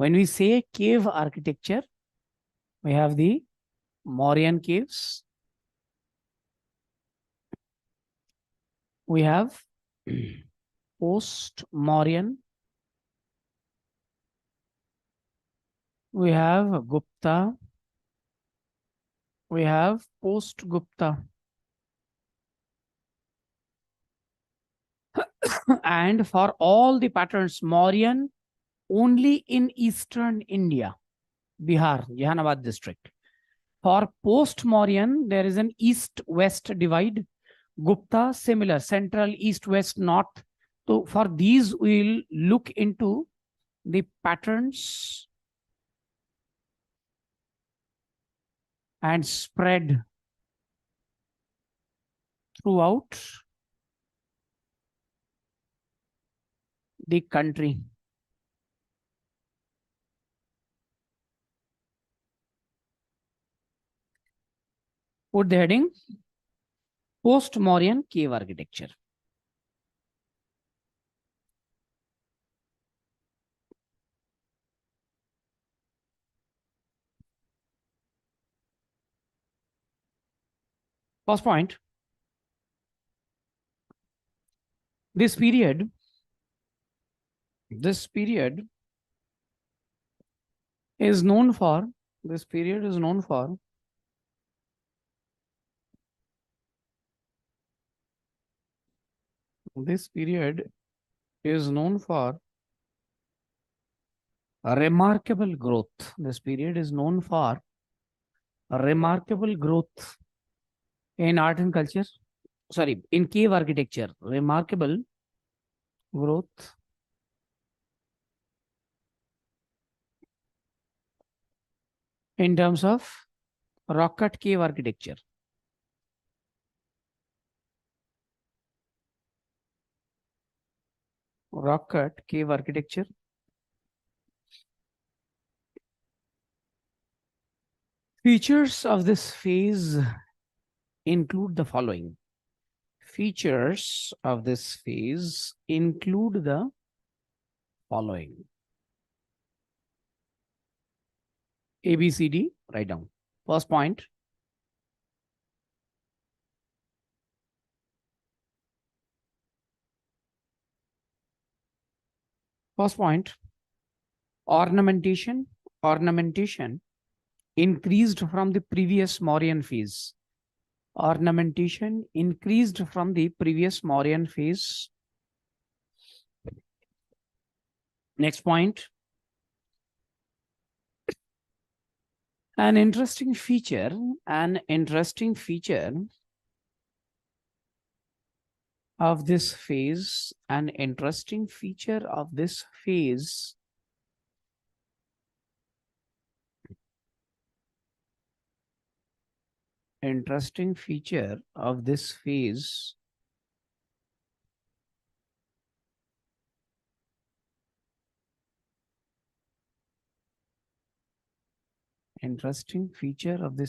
When we say cave architecture, we have the Mauryan caves. We have post-Mauryan. We have Gupta. We have post-Gupta. And for all the patterns, Mauryan only in eastern India, Bihar, Jahanabad district. For post-Mauryan, there is an east-west divide. Gupta, similar, central, east, west, north. So for these, we'll look into the patterns and spread throughout the country. Put the heading, post-Mauryan cave architecture. First point, this period is known for, this period is known for remarkable growth. This period is known for remarkable growth in art and culture. Sorry, in cave architecture. Remarkable growth in terms of rock cut cave architecture. Rock cut cave architecture. Features of this phase include the following. Features of this phase include the following. A, B, C, D, write down. First point. First point, ornamentation. Ornamentation increased from the previous Mauryan phase. Ornamentation increased from the previous Mauryan phase. Next point. An interesting feature of this phase, an interesting feature of this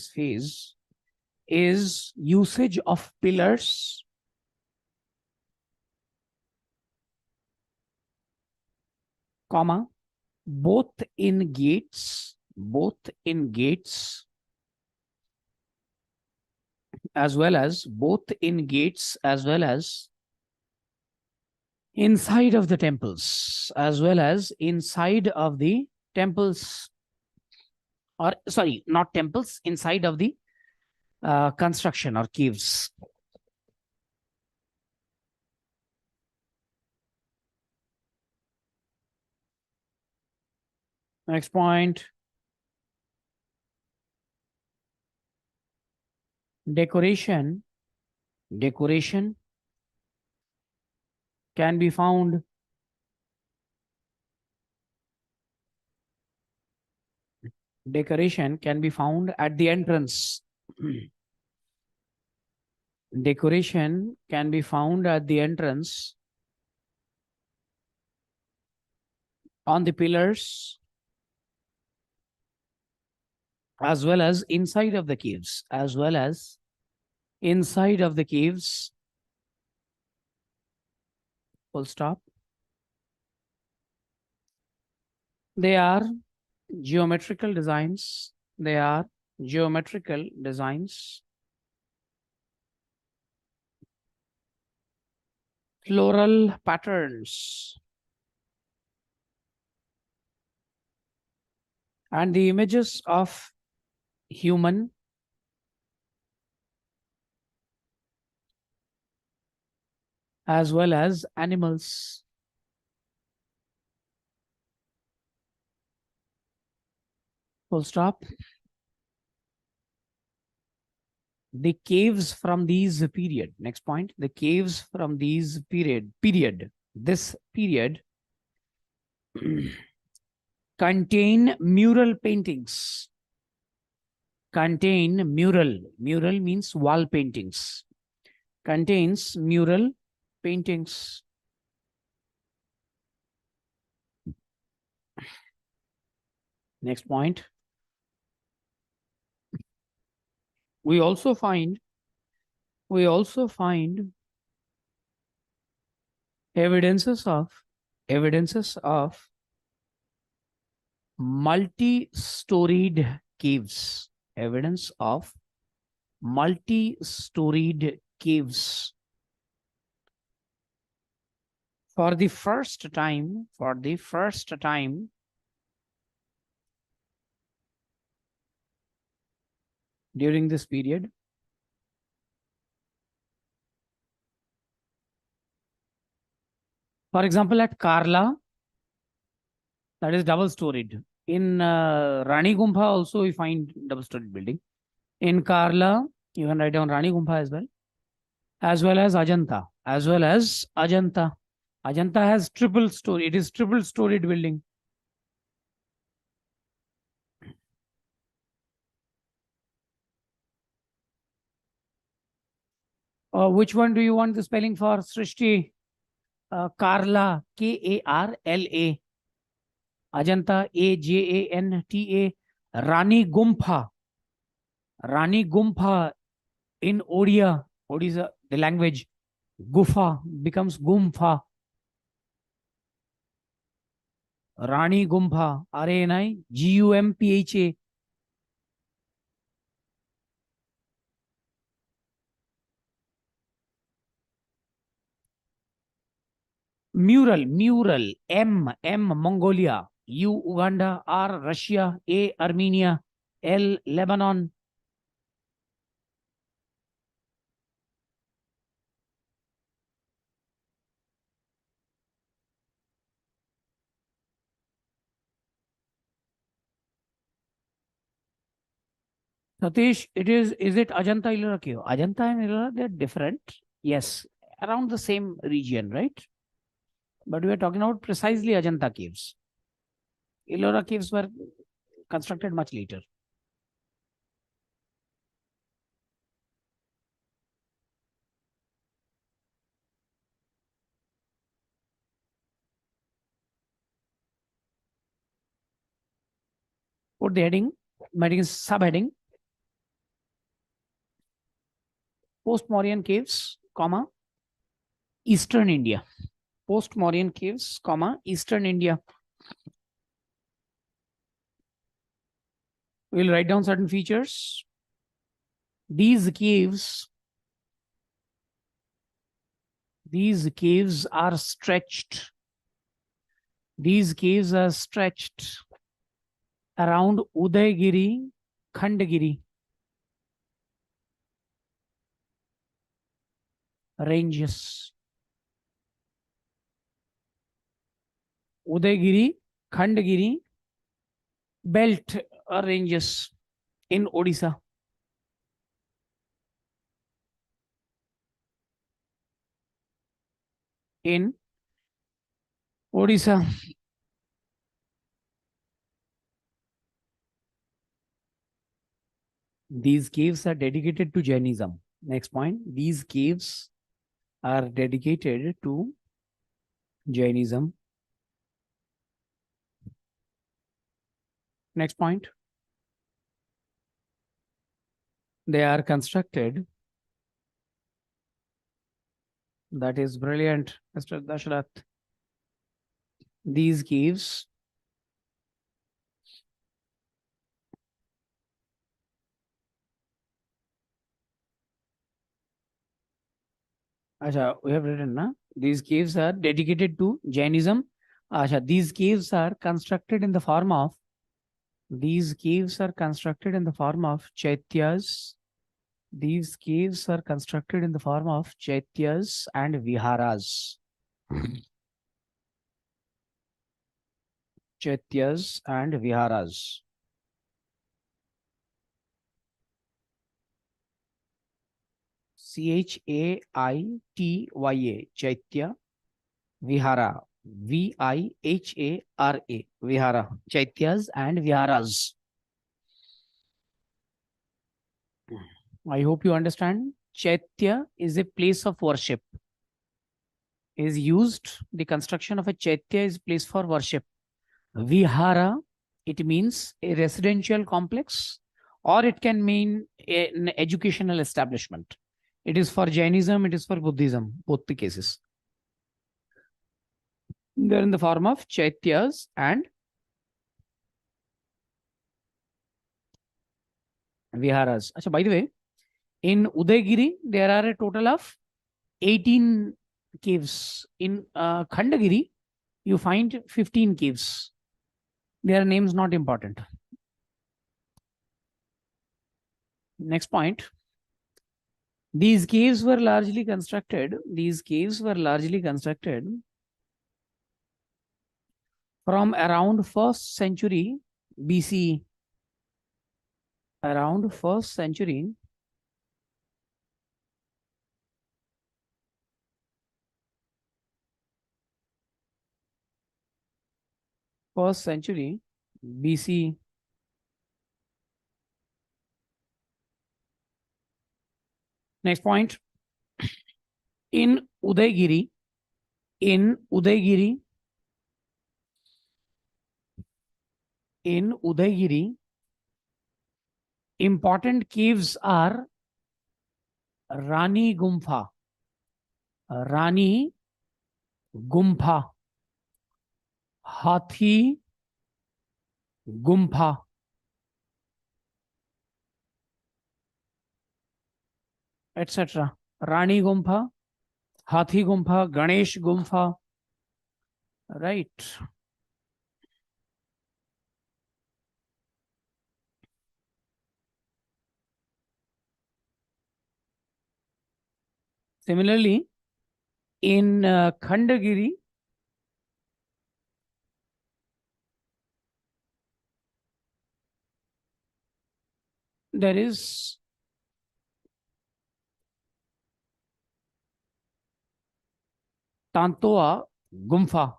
phase is usage of pillars comma both in gates as well as inside of the temples, or sorry, not temples, inside of the construction or caves. Next point. Decoration can be found at the entrance. Decoration can be found at the entrance on the pillars as well as inside of the caves, full stop. They are geometrical designs. They are geometrical designs. Floral patterns. And the images of human as well as animals. Full stop. The caves from these period. Next point. The caves from these period. This period contain mural paintings. Contain mural. Mural means wall paintings. Contains mural paintings. Next point. We also find evidences of multi-storied caves. Evidence of multi-storied caves. For the first time, during this period, for example, at Karla, that is double-storied. In Rani Gumpha also we find double-storied building. In Karla, you can write down Rani Gumpha as well as Ajanta, Ajanta has triple story. It is triple-storied building. Which one do you want the spelling for, Srishti? Karla, Karla. Ajanta, Ajanta. Rani Gumpha in Odisha, the language, Gufa becomes Gumpha. Rani Gumpha, Rani Gumpha. Mural, M Mongolia, U Uganda, R Russia, A Armenia, L Lebanon. Satish, is it Ajanta Ellora Cave? Ajanta and Ellora, they're different. Yes, around the same region, right? But we are talking about precisely Ajanta caves. Ellora caves were constructed much later. Put the heading, subheading, post-Mauryan caves, comma, Eastern India. Post-Mauryan caves, comma, Eastern India. We'll write down certain features. These caves are stretched. These caves are stretched around Udayagiri-Khandagiri ranges. Udayagiri-Khandagiri belt ranges in Odisha. In Odisha. These caves are dedicated to Jainism. Next point. These caves are dedicated to Jainism. Next point. They are constructed. That is brilliant, Mr. Dashrath. These caves Acha, we have written, na? These caves are dedicated to Jainism. Acha, these caves are constructed in the form of Chaityas. These caves are constructed in the form of Chaityas and Viharas. Chaityas and Viharas. Chaitya, Chaitya, Vihara, Vihara, Vihara, Chaityas and Viharas. I hope you understand. Chaitya is a place of worship. Is used, the construction of a Chaitya is place for worship. Vihara, it means a residential complex, or it can mean an educational establishment. It is for Jainism, it is for Buddhism, both the cases. They're in the form of Chaityas and Viharas. Achha, by the way, in Udayagiri, there are a total of 18 caves. In Khandagiri, you find 15 caves. Their names not important. Next point. These caves were largely constructed. From around 1st century BC. Around 1st century BC. Next point. In Udayagiri, important caves are Rani Gumpha, Hathi Gumpha, etc. Rani Gumpha, Hathi Gumpha, Ganesh Gumpha. Right. Similarly, in Khandagiri, there is Tantoa Gumpha.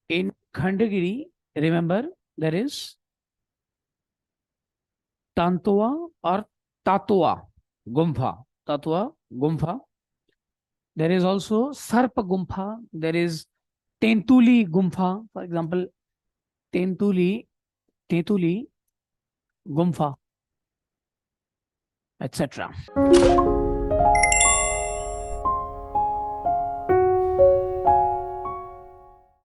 In Khandagiri, remember, there is Tantoa or Tatoa Gumpha. There is also Sarpa Gumpha. There is Tentuli Gumpha. For example, Tentuli Gumpha, etc.